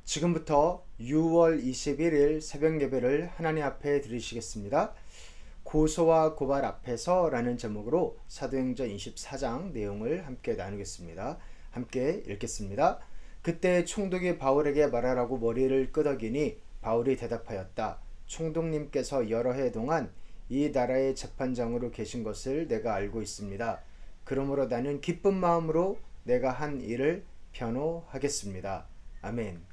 지금부터 6월 21일 새벽 예배를 하나님 앞에 드리시겠습니다. 고소와 고발 앞에서 라는 제목으로 사도행전 24장 내용을 함께 나누겠습니다. 함께 읽겠습니다. 그때 총독이 바울에게 말하라고 머리를 끄덕이니 바울이 대답하였다. 총독님께서 여러 해 동안 이 나라의 재판장으로 계신 것을 내가 알고 있습니다. 그러므로 나는 기쁜 마음으로 내가 한 일을 변호하겠습니다. 아멘.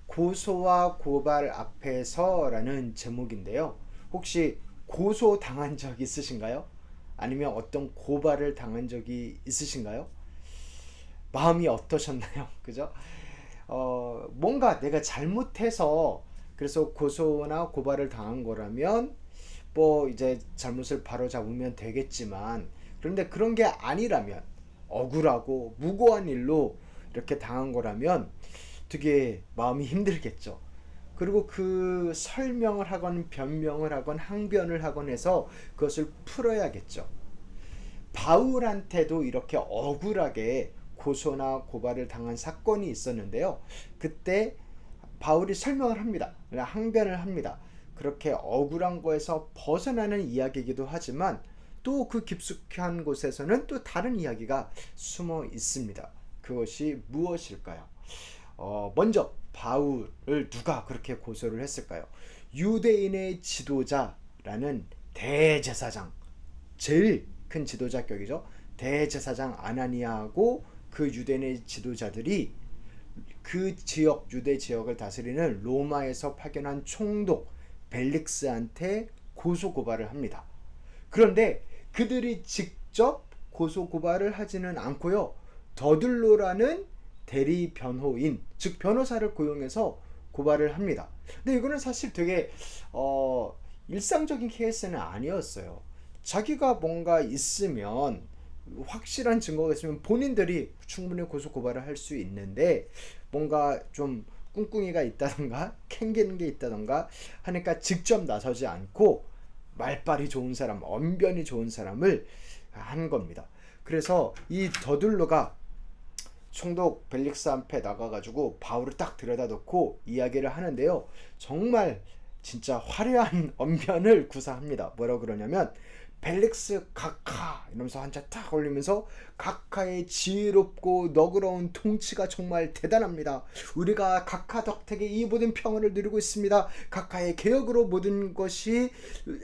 고소와 고발 앞에서 라는 제목인데요. 혹시 고소 당한 적 있으신가요? 아니면 어떤 고발을 당한 적이 있으신가요? 마음이 어떠셨나요? 그죠? 뭔가 내가 잘못해서 그래서 고소나 고발을 당한 거라면 뭐 이제 잘못을 바로잡으면 되겠지만, 그런데 그런 게 아니라면 억울하고 무고한 일로 이렇게 당한 거라면 되게 마음이 힘들겠죠. 그리고 그 설명을 하건 변명을 하건 항변을 하건 해서 그것을 풀어야겠죠. 바울한테도 이렇게 억울하게 고소나 고발을 당한 사건이 있었는데요. 그때 바울이 설명을 합니다. 항변을 합니다. 그렇게 억울한 거에서 벗어나는 이야기이기도 하지만 또 그 깊숙한 곳에서는 또 다른 이야기가 숨어 있습니다. 그것이 무엇일까요? 먼저 바울을 누가 그렇게 고소를 했을까요? 유대인의 지도자라는 대제사장, 제일 큰 지도자격이죠. 대제사장 아나니아하고 그 유대인의 지도자들이 그 지역, 유대 지역을 다스리는 로마에서 파견한 총독 벨릭스한테 고소고발을 합니다. 그런데 그들이 직접 고소고발을 하지는 않고요. 더들로라는 대리 변호인, 즉 변호사를 고용해서 고발을 합니다. 근데 이거는 사실 되게 일상적인 케이스는 아니었어요. 자기가 뭔가 있으면, 확실한 증거가 있으면 본인들이 충분히 고소 고발을 할 수 있는데, 뭔가 좀 꿍꿍이가 있다던가 캥기는 게 있다던가 하니까 직접 나서지 않고 말빨이 좋은 사람, 언변이 좋은 사람을 한 겁니다. 그래서 이 더둘로가 총독 벨릭스 앞에 나가가지고 바울을 딱 들여다 놓고 이야기를 하는데요. 정말 진짜 화려한 언변을 구사합니다. 뭐라고 그러냐면, 벨릭스 각하 이러면서 한자 탁 올리면서 각하의 지혜롭고 너그러운 통치가 정말 대단합니다. 우리가 각하 덕택에 이 모든 평화를 누리고 있습니다. 각하의 개혁으로 모든 것이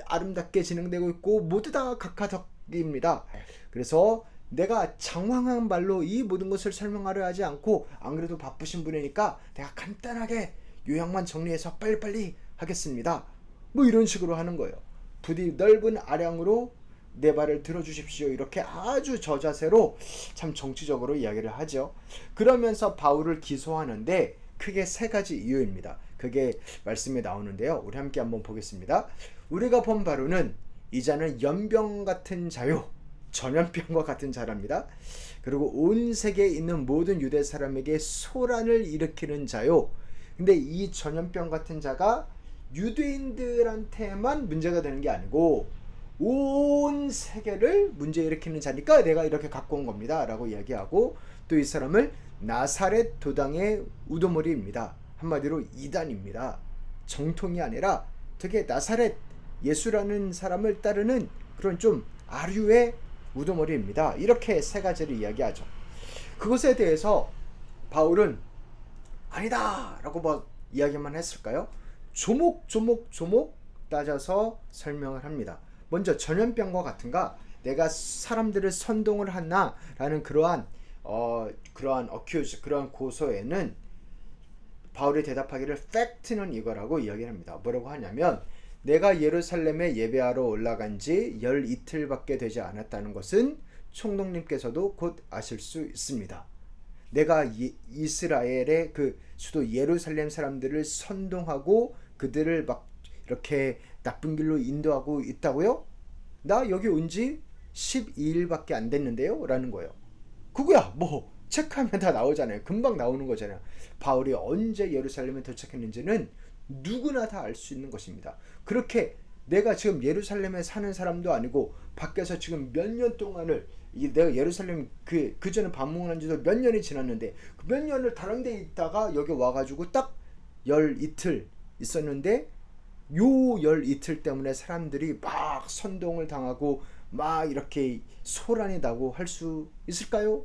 아름답게 진행되고 있고 모두 다 각하 덕입니다. 그래서 내가 장황한 말로 이 모든 것을 설명하려 하지 않고, 안 그래도 바쁘신 분이니까 내가 간단하게 요약만 정리해서 빨리빨리 하겠습니다. 뭐 이런 식으로 하는 거예요. 부디 넓은 아량으로 내 말을 들어주십시오. 이렇게 아주 저자세로 참 정치적으로 이야기를 하죠. 그러면서 바울을 기소하는데 크게 세 가지 이유입니다. 그게 말씀에 나오는데요. 우리 함께 한번 보겠습니다. 우리가 본 바로는 이 자는 연병 같은 자요, 전염병과 같은 자랍니다. 그리고 온 세계에 있는 모든 유대 사람에게 소란을 일으키는 자요. 근데 이 전염병 같은 자가 유대인들한테만 문제가 되는 게 아니고 온 세계를 문제 일으키는 자니까 내가 이렇게 갖고 온 겁니다 라고 이야기하고, 또 이 사람을 나사렛 도당의 우두머리입니다. 한마디로 이단입니다. 정통이 아니라 되게 나사렛 예수라는 사람을 따르는 그런 좀 아류의 우두머리입니다. 이렇게 세 가지를 이야기하죠. 그것에 대해서 바울은 아니다 라고 막 이야기만 했을까요? 조목 따져서 설명을 합니다. 먼저 전염병과 같은가, 내가 사람들을 선동을 하나 라는 그러한 고소에는 바울이 대답하기를 팩트는 이거라고 이야기를 합니다. 뭐라고 하냐면, 내가 예루살렘에 예배하러 올라간 지 열 이틀밖에 되지 않았다는 것은 총독님께서도 곧 아실 수 있습니다. 내가 이스라엘의 그 수도 예루살렘 사람들을 선동하고 그들을 막 이렇게 나쁜 길로 인도하고 있다고요? 나 여기 온 지 12일밖에 안 됐는데요? 라는 거예요. 그거야 뭐 체크하면 다 나오잖아요. 금방 나오는 거잖아요. 바울이 언제 예루살렘에 도착했는지는 누구나 다 알 수 있는 것입니다. 그렇게 내가 지금 예루살렘에 사는 사람도 아니고 밖에서 지금 몇 년 동안을 내가 예루살렘 그 전에 방문한 지도 몇 년이 지났는데 그 몇 년을 다른 데 있다가 여기 와가지고 딱 열 이틀 있었는데 요 열 이틀 때문에 사람들이 막 선동을 당하고 막 이렇게 소란이 나고 할 수 있을까요?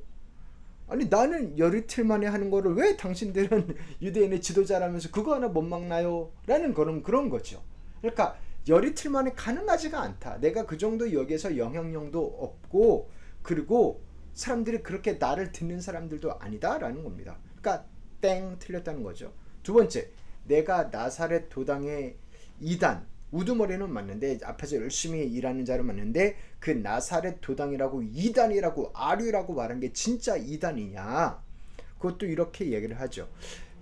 아니 나는 열 이틀 만에 하는 거를 왜 당신들은 유대인의 지도자라면서 그거 하나 못 막나요? 라는 그런 거죠. 그러니까 열 이틀 만에 가능하지가 않다. 내가 그 정도 여기에서 영향력도 없고 그리고 사람들이 그렇게 나를 듣는 사람들도 아니다라는 겁니다. 그러니까 땡 틀렸다는 거죠. 두 번째, 내가 나사렛 도당의 이단 우두머리는 맞는데 앞에서 열심히 일하는 자를 맞는데 그 나사렛 도당이라고 이단이라고 아류라고 말한 게 진짜 이단이냐? 그것도 이렇게 얘기를 하죠.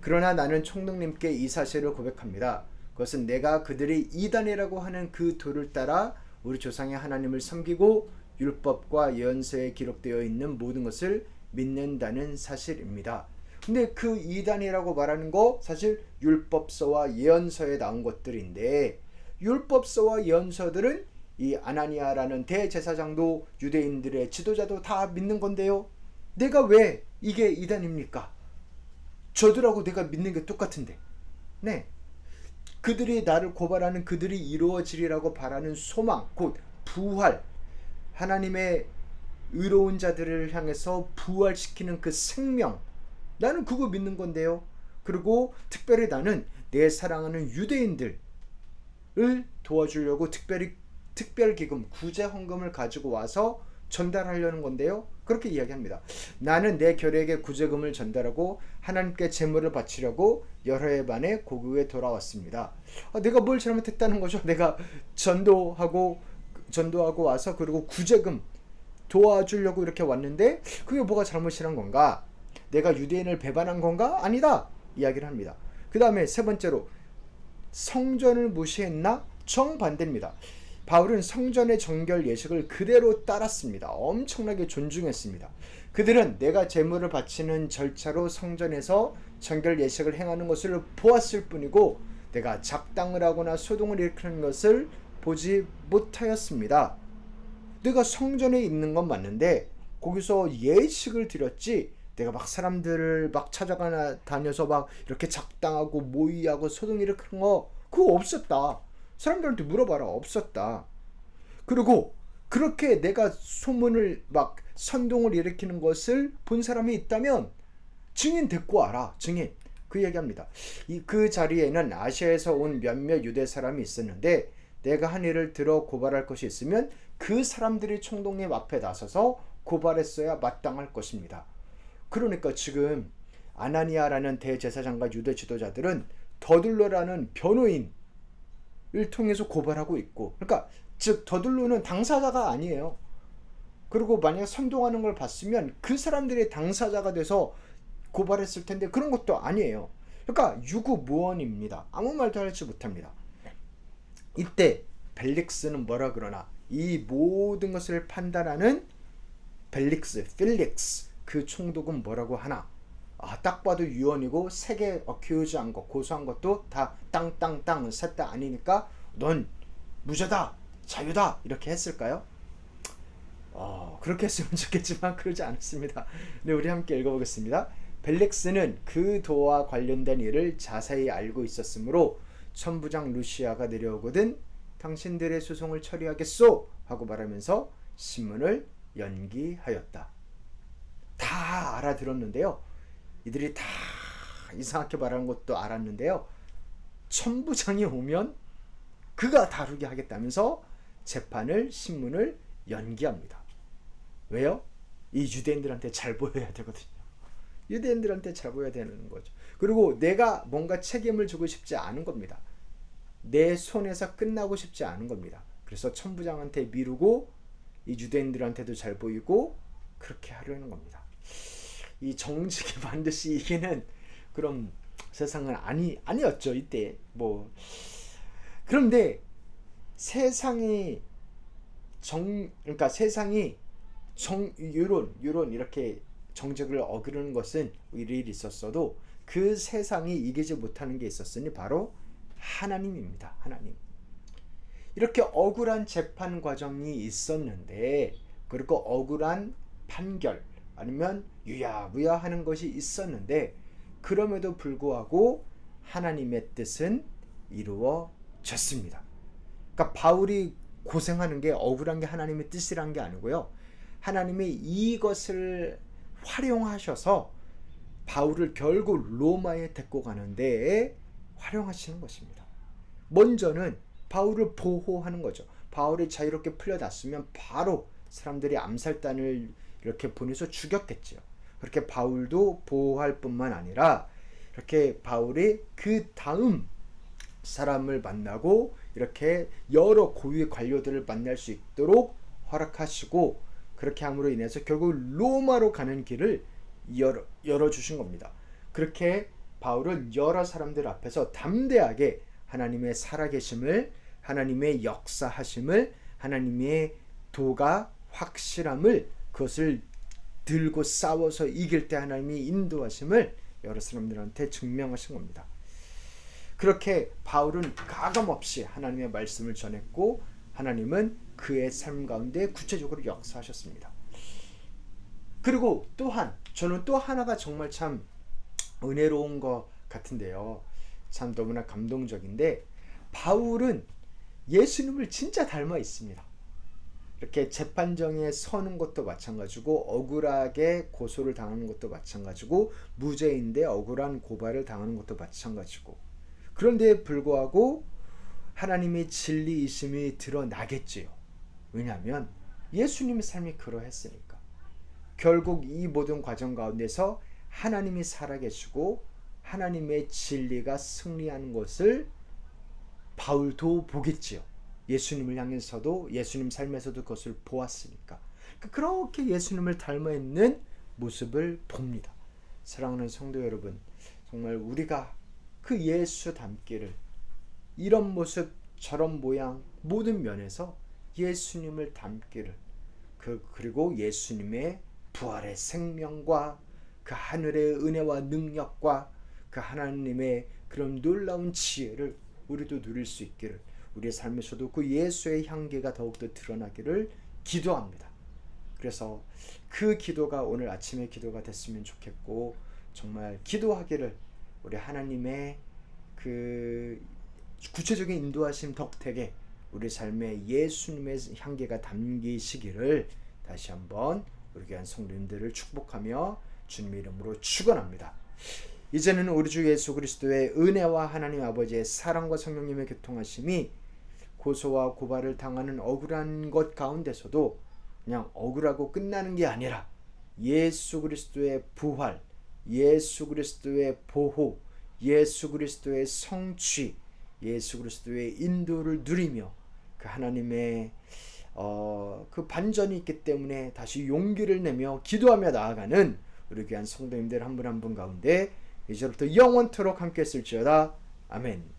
그러나 나는 총독님께 이 사실을 고백합니다. 그것은 내가 그들이 이단이라고 하는 그 도를 따라 우리 조상의 하나님을 섬기고 율법과 예언서에 기록되어 있는 모든 것을 믿는다는 사실입니다. 근데 그 이단이라고 말하는 거 사실 율법서와 예언서에 나온 것들인데 율법서와 예언서들은 이 아나니아라는 대제사장도 유대인들의 지도자도 다 믿는 건데요. 내가 왜 이게 이단입니까? 저들하고 내가 믿는 게 똑같은데. 네. 그들이 나를 고발하는 그들이 이루어지리라고 바라는 소망, 곧 부활, 하나님의 의로운 자들을 향해서 부활시키는 그 생명, 나는 그거 믿는 건데요. 그리고 특별히 나는 내 사랑하는 유대인들을 도와주려고 특별기금, 구제헌금을 가지고 와서 전달하려는 건데요. 그렇게 이야기합니다. 나는 내 결의에게 구제금을 전달하고 하나님께 제물을 바치려고 여러 해 만에 고국에 돌아왔습니다. 내가 뭘 잘못했다는 거죠? 내가 전도하고 와서 그리고 구제금 도와주려고 이렇게 왔는데 그게 뭐가 잘못이란 건가? 내가 유대인을 배반한 건가? 아니다. 이야기를 합니다. 그 다음에 세 번째로 성전을 무시했나? 정반대입니다. 바울은 성전의 정결 예식을 그대로 따랐습니다. 엄청나게 존중했습니다. 그들은 내가 제물을 바치는 절차로 성전에서 정결 예식을 행하는 것을 보았을 뿐이고 내가 작당을 하거나 소동을 일으키는 것을 보지 못하였습니다. 내가 성전에 있는 건 맞는데 거기서 예식을 드렸지 내가 막 사람들을 막 다녀서 막 이렇게 작당하고 모의하고 소동 일으키는 거 그거 없었다. 사람들한테 물어봐라. 없었다. 그리고 그렇게 내가 소문을 막 선동을 일으키는 것을 본 사람이 있다면 증인 데리고 와라. 증인. 그 얘기합니다. 그 자리에는 아시아에서 온 몇몇 유대 사람이 있었는데 내가 한 일을 들어 고발할 것이 있으면 그 사람들이 총독님 앞에 나서서 고발했어야 마땅할 것입니다. 그러니까 지금 아나니아라는 대제사장과 유대 지도자들은 더둘러라는 변호인을 통해서 고발하고 있고, 그러니까 즉 더둘러는 당사자가 아니에요. 그리고 만약 선동하는 걸 봤으면 그 사람들이 당사자가 돼서 고발했을 텐데 그런 것도 아니에요. 그러니까 유구무원입니다. 아무 말도 하지 못합니다. 이때 벨릭스는 뭐라 그러나 이 모든 것을 판단하는 필릭스 그 총독은 뭐라고 하나? 딱 봐도 유언이고 세계 어큐즈한 것, 고소한 것도 다 땅땅땅 셋 다 아니니까 넌 무죄다, 자유다 이렇게 했을까요? 그렇게 했으면 좋겠지만 그러지 않았습니다. 네, 우리 함께 읽어보겠습니다. 벨릭스는 그 도와 관련된 일을 자세히 알고 있었으므로 천부장 루시아가 내려오거든 당신들의 소송을 처리하겠소 하고 말하면서 신문을 연기하였다. 다 알아들었는데요. 이들이 다 이상하게 말하는 것도 알았는데요. 천부장이 오면 그가 다루게 하겠다면서 재판을 신문을 연기합니다. 왜요? 이 유대인들한테 잘 보여야 되거든요. 유대인들한테 잘 보여야 되는 거죠. 그리고 내가 뭔가 책임을 지고 싶지 않은 겁니다. 내 손에서 끝나고 싶지 않은 겁니다. 그래서 천부장한테 미루고 이 유대인들한테도 잘 보이고 그렇게 하려는 겁니다. 이 정직이 반드시 이기는 그런 세상은 아니었죠 이때. 그런데 세상이 그러니까 세상이 이론 이렇게 정직을 어기는 것은 일이 있었어도 그 세상이 이기지 못하는 게 있었으니 바로 하나님입니다. 하나님. 이렇게 억울한 재판 과정이 있었는데 그리고 억울한 판결 아니면 유야무야 하는 것이 있었는데 그럼에도 불구하고 하나님의 뜻은 이루어졌습니다. 그러니까 바울이 고생하는 게 억울한 게 하나님의 뜻이란 게 아니고요. 하나님이 이것을 활용하셔서 바울을 결국 로마에 데리고 가는데 활용하시는 것입니다. 먼저는 바울을 보호하는 거죠. 바울이 자유롭게 풀려났으면 바로 사람들이 암살단을 이렇게 보내서 죽였겠지요. 그렇게 바울도 보호할 뿐만 아니라 이렇게 바울이 그 다음 사람을 만나고 이렇게 여러 고위 관료들을 만날 수 있도록 허락하시고 그렇게 함으로 인해서 결국 로마로 가는 길을 열어주신 겁니다. 그렇게 바울은 여러 사람들 앞에서 담대하게 하나님의 살아계심을, 하나님의 역사하심을, 하나님의 도가 확실함을 그것을 들고 싸워서 이길 때 하나님이 인도하심을 여러 사람들한테 증명하신 겁니다. 그렇게 바울은 가감없이 하나님의 말씀을 전했고 하나님은 그의 삶 가운데 구체적으로 역사하셨습니다. 그리고 또한 저는 또 하나가 정말 참 은혜로운 것 같은데요. 참 너무나 감동적인데 바울은 예수님을 진짜 닮아 있습니다. 이렇게 재판정에 서는 것도 마찬가지고 억울하게 고소를 당하는 것도 마찬가지고 무죄인데 억울한 고발을 당하는 것도 마찬가지고 그런데 불구하고 하나님의 진리이심이 드러나겠지요. 왜냐하면 예수님의 삶이 그러했으니까. 결국 이 모든 과정 가운데서 하나님이 살아계시고 하나님의 진리가 승리하는 것을 바울도 보겠지요. 예수님을 향해서도 예수님 삶에서도 그것을 보았으니까. 그렇게 예수님을 닮아 있는 모습을 봅니다. 사랑하는 성도 여러분, 정말 우리가 그 예수 닮기를 이런 모습 저런 모양 모든 면에서 예수님을 닮기를 그리고 예수님의 부활의 생명과 그 하늘의 은혜와 능력과 그 하나님의 그런 놀라운 지혜를 우리도 누릴 수 있기를 우리의 삶에서도 그 예수의 향기가 더욱더 드러나기를 기도합니다. 그래서 그 기도가 오늘 아침의 기도가 됐으면 좋겠고 정말 기도하기를 우리 하나님의 그 구체적인 인도하심 덕택에 우리 삶에 예수님의 향기가 담기시기를 다시 한번 우리 교회 성도님들을 축복하며 주님의 이름으로 축원합니다. 이제는 우리 주 예수 그리스도의 은혜와 하나님 아버지의 사랑과 성령님의 교통하심이 고소와 고발을 당하는 억울한 것 가운데서도 그냥 억울하고 끝나는 게 아니라 예수 그리스도의 부활, 예수 그리스도의 보호, 예수 그리스도의 성취, 예수 그리스도의 인도를 누리며 그 하나님의 그 반전이 있기 때문에 다시 용기를 내며 기도하며 나아가는 우리 귀한 성도님들 한 분 한 분 가운데 이제부터 영원토록 함께 했을지어다. 아멘.